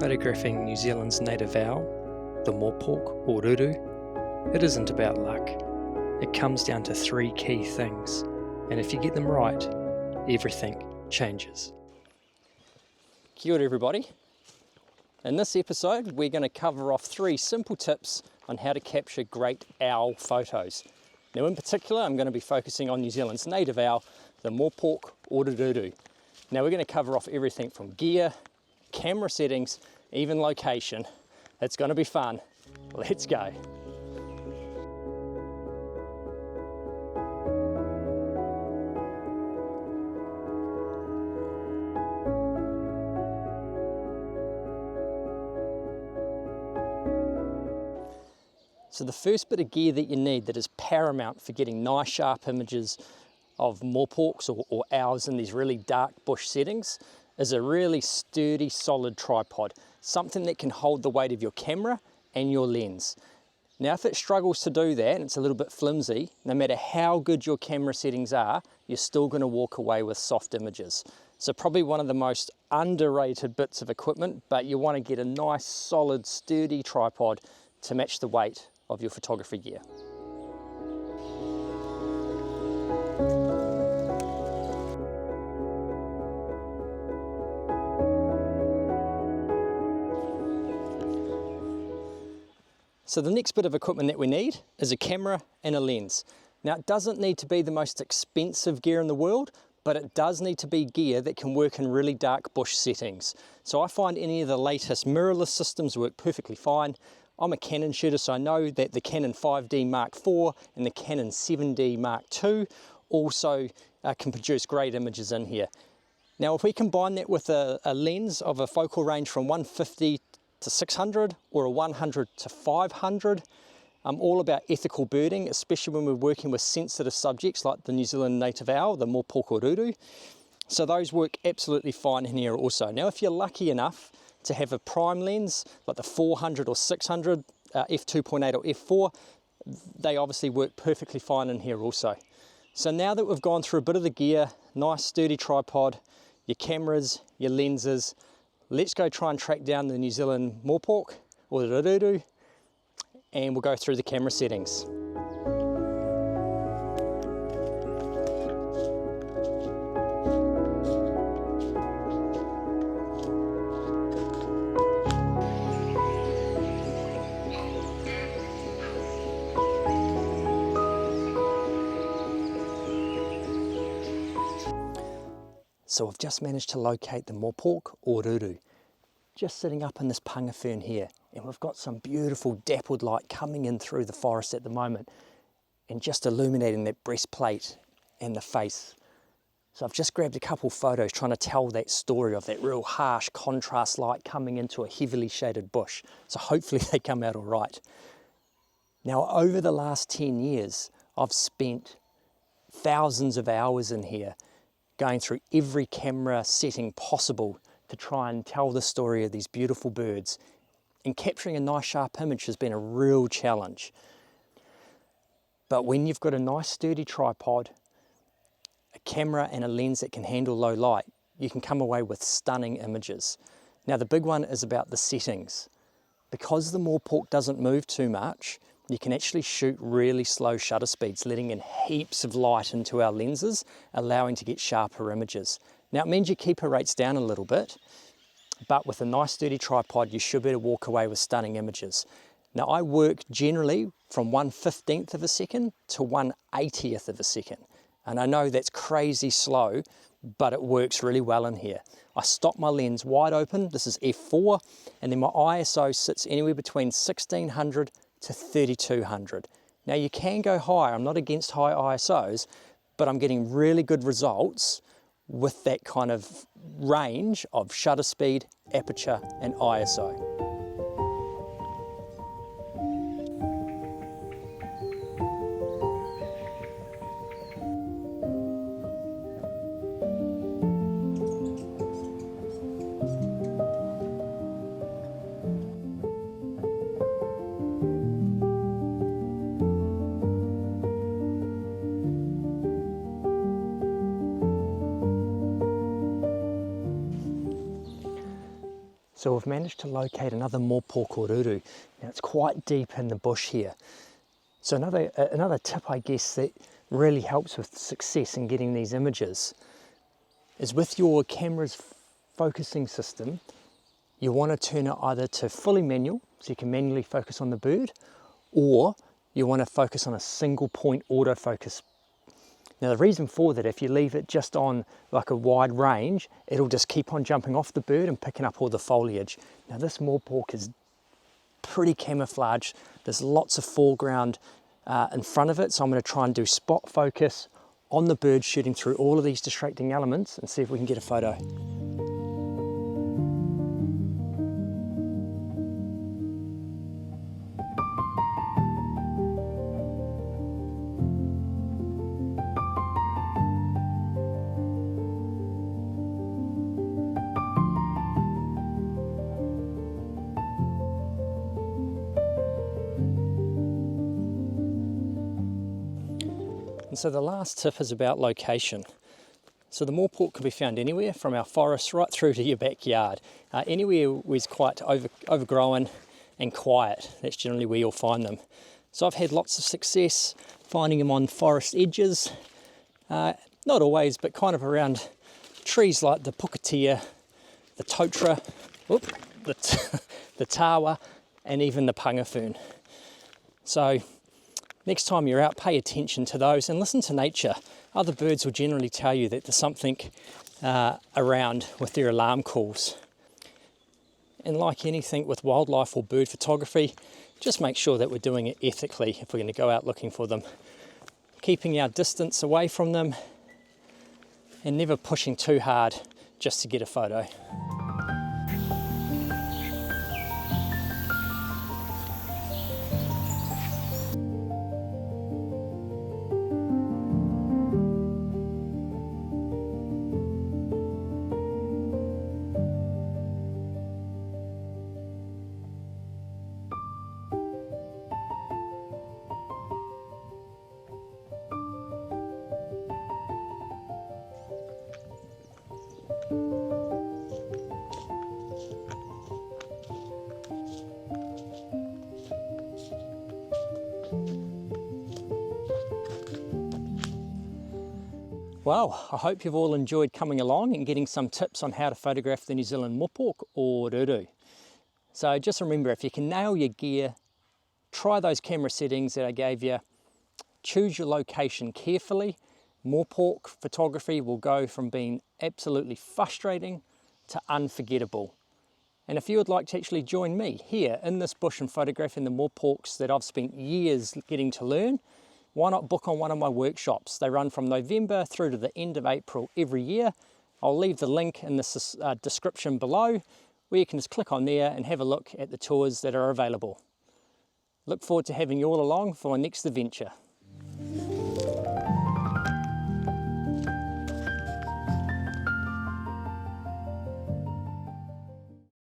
photographing New Zealand's native owl, the Morepork or Ruru, it isn't about luck. It comes down to three key things, and if you get them right, everything changes. Kia ora everybody. In this episode we're going to cover off three simple tips on how to capture great owl photos. Now in particular I'm going to be focusing on New Zealand's native owl, the Morepork or Ruru. Now we're going to cover off everything from gear, camera settings, even location. It's going to be fun. Let's go. So the first bit of gear that you need that is paramount for getting nice sharp images of moreporks or owls in these really dark bush settings is a really sturdy, solid tripod, something that can hold the weight of your camera and your lens. Now if it struggles to do that and it's a little bit flimsy, no matter how good your camera settings are, you're still going to walk away with soft images. So probably one of the most underrated bits of equipment, but you want to get a nice, solid, sturdy tripod to match the weight of your photography gear. So the next bit of equipment that we need is a camera and a lens. Now it doesn't need to be the most expensive gear in the world, but it does need to be gear that can work in really dark bush settings. So I find any of the latest mirrorless systems work perfectly fine. I'm a Canon shooter, so I know that the Canon 5D Mark IV and the Canon 7D Mark II also can produce great images in here. Now if we combine that with a lens of a focal range from 150 to 600 or a 100 to 500, I'm all about ethical birding, especially when we're working with sensitive subjects like the New Zealand native owl, the Morepork or Ruru. So those work absolutely fine in here also. Now if you're lucky enough to have a prime lens like the 400 or 600, f2.8 or f4, they obviously work perfectly fine in here also. So now that we've gone through a bit of the gear, nice sturdy tripod, your cameras, your lenses, let's go try and track down the New Zealand Morepork or the Ruru, and we'll go through the camera settings. So we've just managed to locate the Morepork or Ruru, just sitting up in this panga fern here, and we've got some beautiful dappled light coming in through the forest at the moment and just illuminating that breastplate and the face. So I've just grabbed a couple photos trying to tell that story of that real harsh contrast light coming into a heavily shaded bush. So hopefully they come out all right. Now over the last 10 years, I've spent thousands of hours in here going through every camera setting possible to try and tell the story of these beautiful birds, and capturing a nice sharp image has been a real challenge. But when you've got a nice sturdy tripod, a camera and a lens that can handle low light, you can come away with stunning images. Now the big one is about the settings. Because the Morepork doesn't move too much, you can actually shoot really slow shutter speeds, letting in heaps of light into our lenses, allowing to get sharper images. Now it means your keeper rates down a little bit, but with a nice sturdy tripod you should be able to walk away with stunning images. Now I work generally from 1/15th of a second to 1/80th of a second, and I know that's crazy slow, but it works really well in here. I stop my lens wide open, this is f4, and then my ISO sits anywhere between 1600 to 3200. Now you can go higher, I'm not against high ISOs, but I'm getting really good results with that kind of range of shutter speed, aperture and ISO. So we've managed to locate another Morepork or Ruru. Now it's quite deep in the bush here. So another tip, I guess, that really helps with success in getting these images is with your camera's focusing system, you want to turn it either to fully manual, so you can manually focus on the bird, or you want to focus on a single point autofocus. Now the reason for that, if you leave it just on like a wide range, it'll just keep on jumping off the bird and picking up all the foliage. Now this Morepork is pretty camouflaged. There's lots of foreground in front of it, so I'm going to try and do spot focus on the bird shooting through all of these distracting elements and see if we can get a photo. And so the last tip is about location. So the Morepork can be found anywhere from our forests right through to your backyard. Anywhere where it's quite overgrown and quiet, that's generally where you'll find them. So I've had lots of success finding them on forest edges, not always, but kind of around trees like the pukatea, the totara, the tawa, and even the panga fern. So next time you're out, pay attention to those and listen to nature. Other birds will generally tell you that there's something around with their alarm calls. And like anything with wildlife or bird photography, just make sure that we're doing it ethically if we're going to go out looking for them. Keeping our distance away from them and never pushing too hard just to get a photo. Well, I hope you've all enjoyed coming along and getting some tips on how to photograph the New Zealand Morepork or Ruru. So just remember, if you can nail your gear, try those camera settings that I gave you, choose your location carefully. Morepork photography will go from being absolutely frustrating to unforgettable. And if you would like to actually join me here in this bush and photographing the Moreporks that I've spent years getting to learn, why not book on one of my workshops? They run from November through to the end of April every year. I'll leave the link in the description below, where you can just click on there and have a look at the tours that are available. Look forward to having you all along for my next adventure.